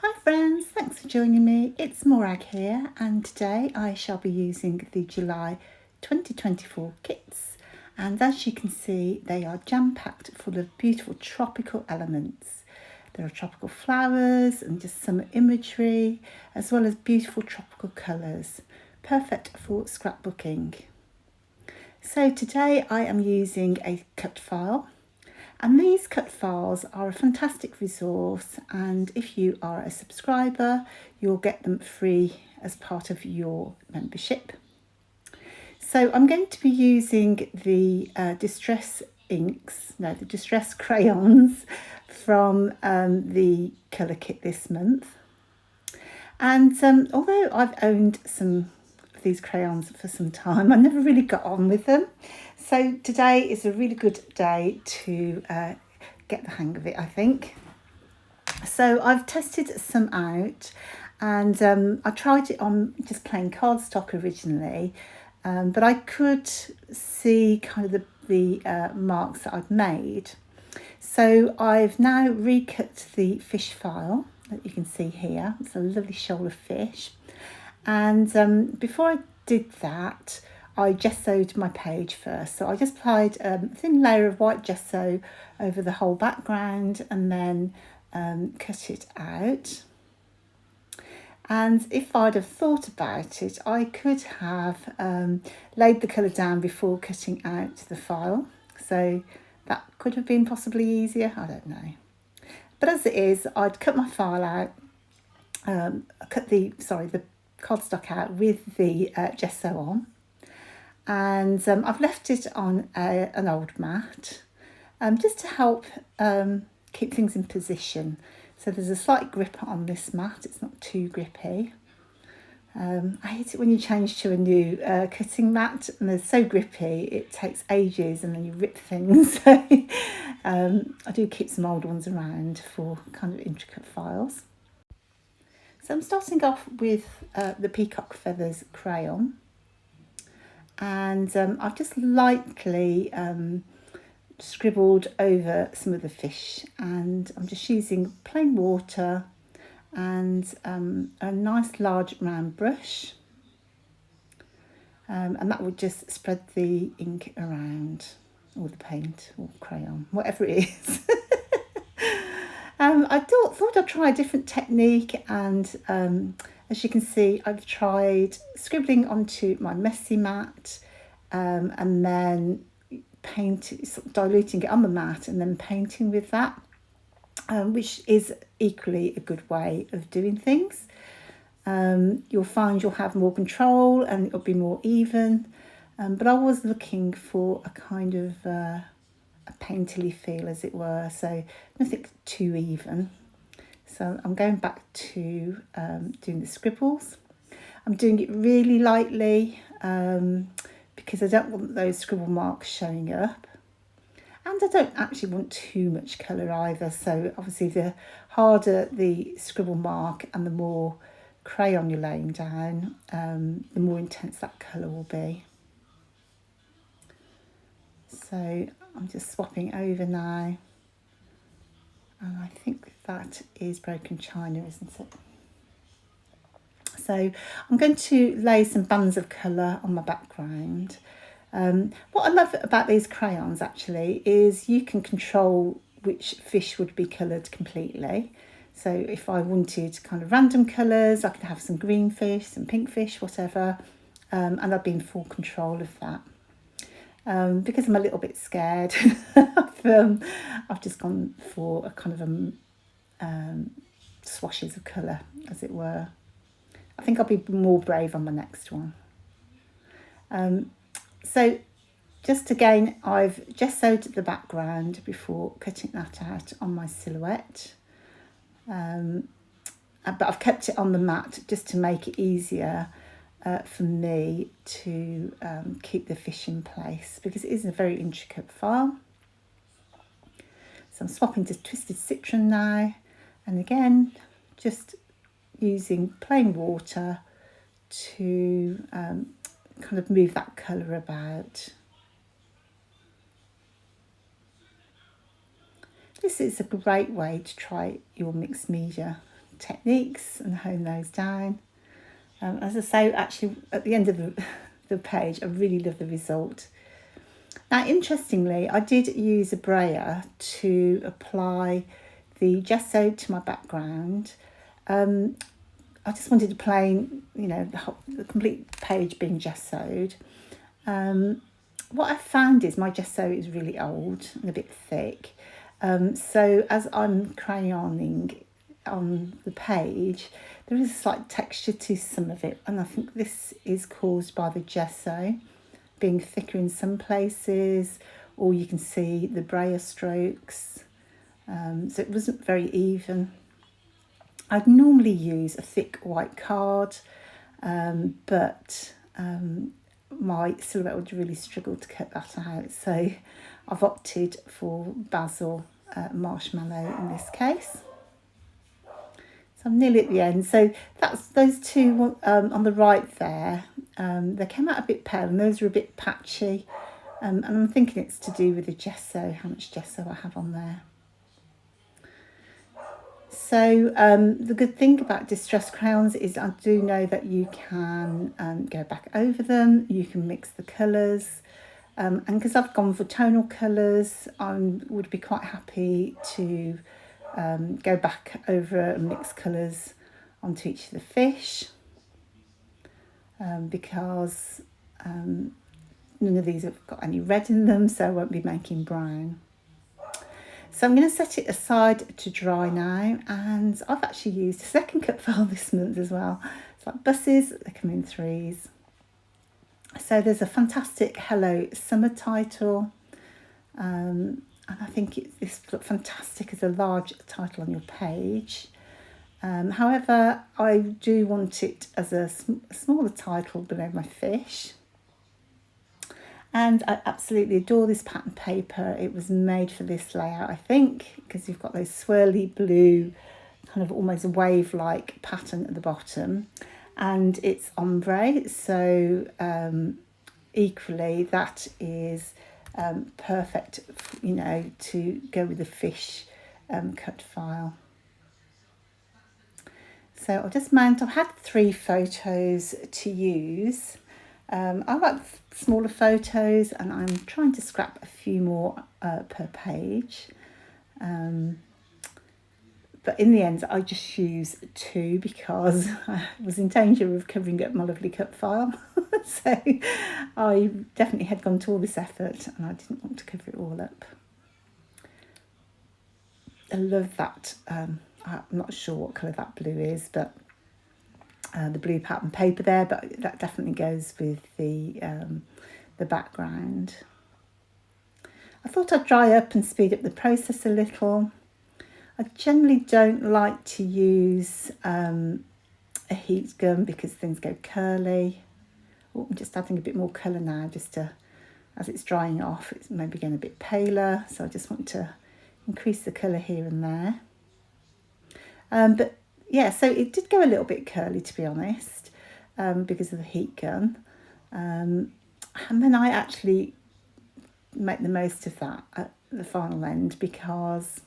Hi friends, thanks for joining me. It's Morag here, and today I shall be using the July 2024 kits, and as you can see they are jam-packed full of beautiful tropical elements. There are tropical flowers and just summer imagery, as well as beautiful tropical colours, perfect for scrapbooking. So today I am using a cut file. And these cut files are a fantastic resource, and if you are a subscriber, you'll get them free as part of your membership. So I'm going to be using the Distress Crayons from the colour kit this month. And although I've owned some of these crayons for some time, I never really got on with them. So today is a really good day to get the hang of it, I think. So I've tested some out, and I tried it on just plain cardstock originally, but I could see kind of the marks that I'd made. So I've now recut the fish file that you can see here. It's a lovely shoal of fish. And before I did that, I gessoed my page first. So I just applied a thin layer of white gesso over the whole background and then cut it out. And if I'd have thought about it, I could have laid the colour down before cutting out the file. So that could have been possibly easier, I don't know. But as it is, I'd cut my file out, cut the cardstock out with the gesso on. And I've left it on an old mat just to help keep things in position. So there's a slight grip on this mat, it's not too grippy. I hate it when you change to a new cutting mat and they're so grippy, it takes ages and then you rip things. So I do keep some old ones around for kind of intricate files. So I'm starting off with the Peacock Feathers crayon. And I've just lightly scribbled over some of the fish, and I'm just using plain water and a nice large round brush, and that would just spread the ink around, or the paint or crayon, whatever it is. I thought I'd try a different technique, and as you can see, I've tried scribbling onto my messy mat and then diluting it on the mat and then painting with that, which is equally a good way of doing things. You'll find you'll have more control and it'll be more even, but I was looking for a kind of a painterly feel, as it were, so nothing too even. So I'm going back to doing the scribbles. I'm doing it really lightly because I don't want those scribble marks showing up. And I don't actually want too much colour either. So obviously the harder the scribble mark and the more crayon you're laying down, the more intense that colour will be. So I'm just swapping over now. And I think that is broken china, isn't it? So I'm going to lay some bands of colour on my background. What I love about these crayons actually is you can control which fish would be coloured completely. So if I wanted kind of random colours, I could have some green fish, some pink fish, whatever, and I'd be in full control of that. Because I'm a little bit scared, I've just gone for a kind of swashes of colour, as it were. I think I'll be more brave on my next one. So just again, I've gessoed the background before cutting that out on my silhouette. But I've kept it on the mat just to make it easier for me to keep the fish in place, because it is a very intricate file. So I'm swapping to Twisted Citron now, and again just using plain water to kind of move that colour about. This is a great way to try your mixed media techniques and hone those down. As I say, actually at the end of the page, I really love the result. Now, interestingly, I did use a brayer to apply the gesso to my background. I just wanted a plain, the complete page being gessoed. What I found is my gesso is really old and a bit thick. So as I'm crayoning on the page, there is a slight texture to some of it, and I think this is caused by the gesso being thicker in some places, or you can see the brayer strokes. So it wasn't very even. I'd normally use a thick white card, but my silhouette would really struggle to cut that out. So I've opted for basil marshmallow in this case. So I'm nearly at the end. So that's those two on the right there. They came out a bit pale and those are a bit patchy. And I'm thinking it's to do with the gesso, how much gesso I have on there. So the good thing about Distress Crayons is I do know that you can go back over them, you can mix the colours, and because I've gone for tonal colours, I would be quite happy to go back over and mix colours onto each of the fish, because none of these have got any red in them, so I won't be making brown. So I'm going to set it aside to dry now, and I've actually used a second cut file this month as well. It's like buses, they come in threes. So there's a fantastic Hello Summer title, and I think this looks fantastic as a large title on your page. However, I do want it as a smaller title below my fish. And I absolutely adore this pattern paper. It was made for this layout, I think, because you've got those swirly blue, kind of almost wave-like pattern at the bottom. And it's ombre, so equally that is perfect, to go with the fish cut file. So I'll just mount. I've had 3 photos to use. I like smaller photos, and I'm trying to scrap a few more per page. But in the end, I just use 2 because I was in danger of covering up my lovely cut file. So I definitely had gone to all this effort, and I didn't want to cover it all up. I love that. I'm not sure what colour that blue is, but the blue pattern paper there, but that definitely goes with the background. I thought I'd dry up and speed up the process a little. I generally don't like to use a heat gun because things go curly. Oh, I'm just adding a bit more colour now, just to, as it's drying off, it's maybe getting a bit paler, so I just want to increase the colour here and there. But yeah, so it did go a little bit curly, to be honest, because of the heat gun. And then I actually make the most of that at the final end because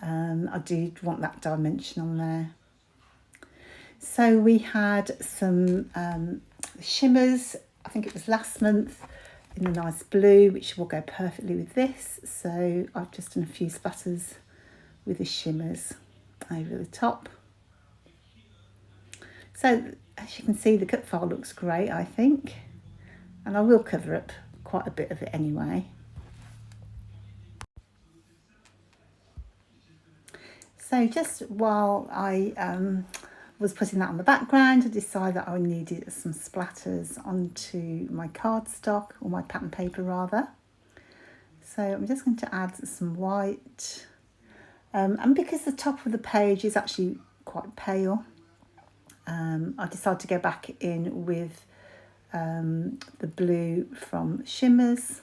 I did want that dimension on there. So we had some shimmers, I think it was last month, in a nice blue, which will go perfectly with this. So I've just done a few splatters with the shimmers over the top. So as you can see, the cut file looks great, I think, and I will cover up quite a bit of it anyway. So just while I was putting that on the background, I decided that I needed some splatters onto my cardstock, or my pattern paper rather. So I'm just going to add some white. And because the top of the page is actually quite pale, I decided to go back in with the blue from Shimmers.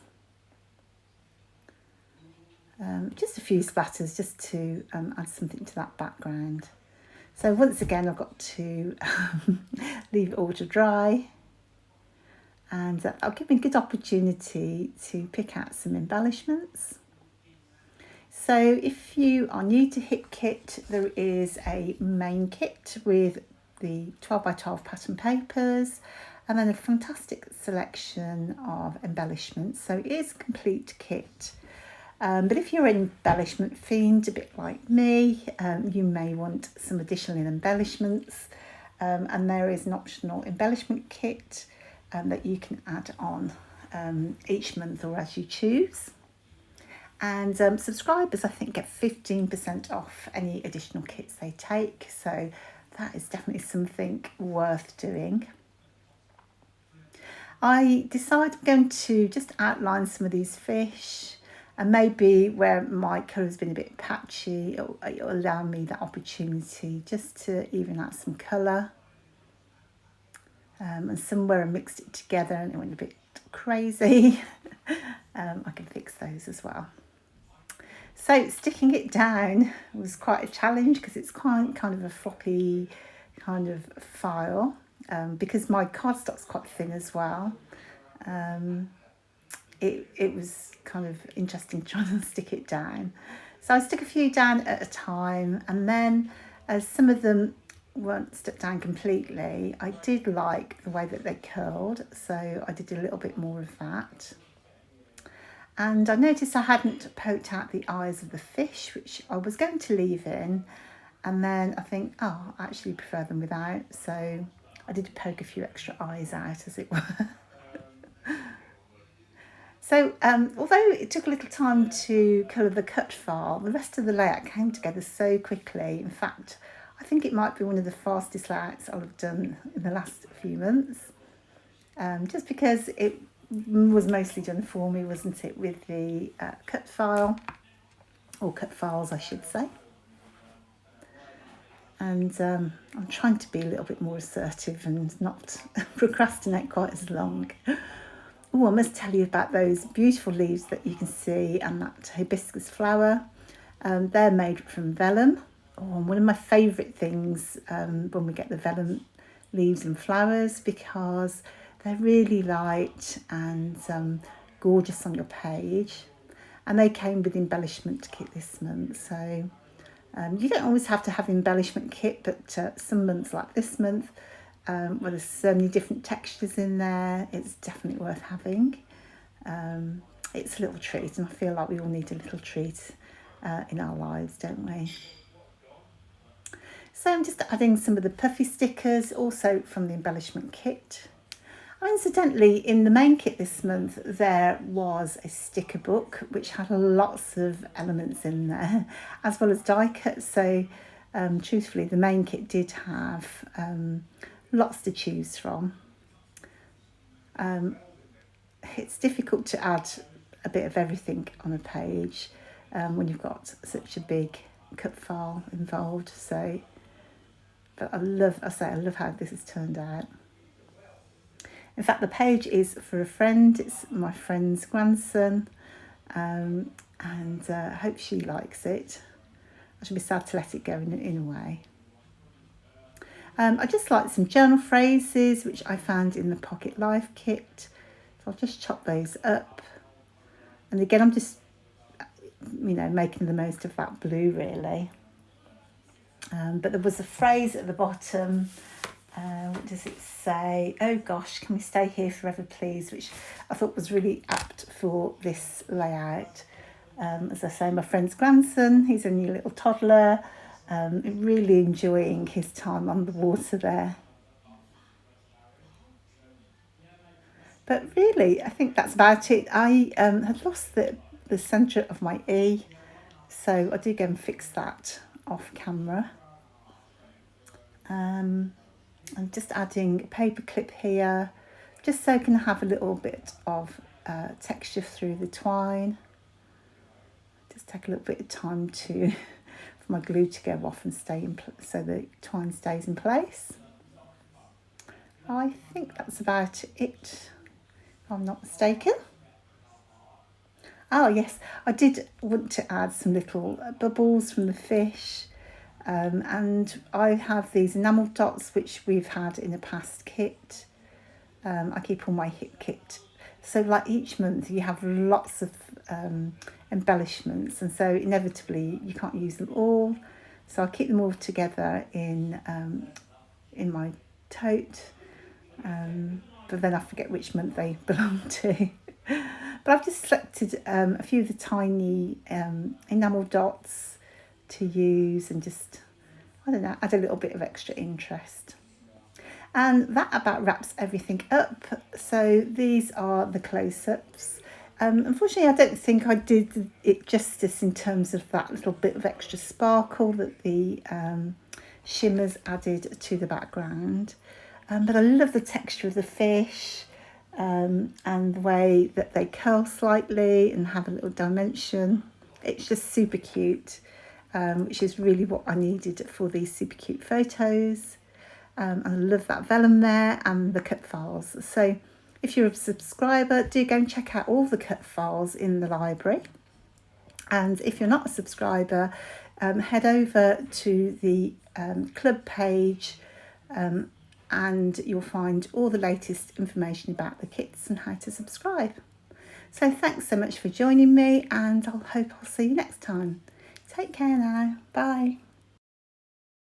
Just a few splatters just to add something to that background. So once again, I've got to leave it all to dry, and that'll give me a good opportunity to pick out some embellishments. So if you are new to Hip Kit, there is a main kit with the 12 by 12 pattern papers and then a fantastic selection of embellishments. So it is a complete kit. But if you're an embellishment fiend, a bit like me, you may want some additional embellishments. And there is an optional embellishment kit that you can add on each month or as you choose. And subscribers, I think, get 15% off any additional kits they take. So that is definitely something worth doing. I decided I'm going to just outline some of these fish, and maybe where my colour has been a bit patchy, it'll allow me that opportunity just to even out some colour. And somewhere I mixed it together and it went a bit crazy. I can fix those as well. So sticking it down was quite a challenge because it's quite kind of a floppy kind of file, because my cardstock's quite thin as well. It was kind of interesting trying to stick it down. So I stuck a few down at a time, and then as some of them weren't stuck down completely, I did like the way that they curled, so I did a little bit more of that. And I noticed I hadn't poked out the eyes of the fish, which I was going to leave in. And then I think, oh, I actually prefer them without. So I did poke a few extra eyes out, as it were. So although it took a little time to colour the cut file, the rest of the layout came together so quickly. In fact, I think it might be one of the fastest layouts I'll have done in the last few months. Just because it was mostly done for me, wasn't it, with the cut file, or cut files I should say. And I'm trying to be a little bit more assertive and not procrastinate quite as long. Oh, I must tell you about those beautiful leaves that you can see and that hibiscus flower. They're made from vellum. Oh, and one of my favourite things when we get the vellum leaves and flowers, because they're really light and gorgeous on your page. And they came with embellishment kit this month. So you don't always have to have embellishment kit, but some months like this month, where there's so many different textures in there, it's definitely worth having. It's a little treat, and I feel like we all need a little treat in our lives, don't we? So I'm just adding some of the puffy stickers, also from the embellishment kit. Oh, incidentally, in the main kit this month, there was a sticker book which had lots of elements in there, as well as die cuts. So truthfully, the main kit did have lots to choose from. It's difficult to add a bit of everything on a page when you've got such a big cut file involved. So, but I love how this has turned out. In fact, the page is for a friend. It's my friend's grandson, and I hope she likes it. I should be sad to let it go in a way. I just like some journal phrases, which I found in the Pocket Life kit. So I'll just chop those up. And again, I'm just, making the most of that blue, really. But there was a phrase at the bottom. What does it say? Oh gosh, can we stay here forever, please? Which I thought was really apt for this layout. As I say, my friend's grandson, he's only a little toddler, really enjoying his time on the water there. But really, I think that's about it. I had lost the centre of my E, so I did go and fix that off camera. I'm just adding a paper clip here, just so I can have a little bit of texture through the twine. Just take a little bit of time for my glue to go off and stay in so the twine stays in place. I think that's about it, if I'm not mistaken. Oh yes, I did want to add some little bubbles from the fish. And I have these enamel dots which we've had in a past kit. I keep all my Hip Kit So like each month you have lots of embellishments, and so inevitably you can't use them all. So I keep them all together in my tote, but then I forget which month they belong to. But I've just selected a few of the tiny enamel dots to use, and just, I don't know, add a little bit of extra interest. And that about wraps everything up. So these are the close-ups. Unfortunately, I don't think I did it justice in terms of that little bit of extra sparkle that the shimmers added to the background. But I love the texture of the fish, and the way that they curl slightly and have a little dimension. It's just super cute, which is really what I needed for these super cute photos. I love that vellum there and the cut files. So if you're a subscriber, do go and check out all the cut files in the library. And if you're not a subscriber, head over to the club page, and you'll find all the latest information about the kits and how to subscribe. So thanks so much for joining me, and I hope I'll see you next time. Take care now. Bye.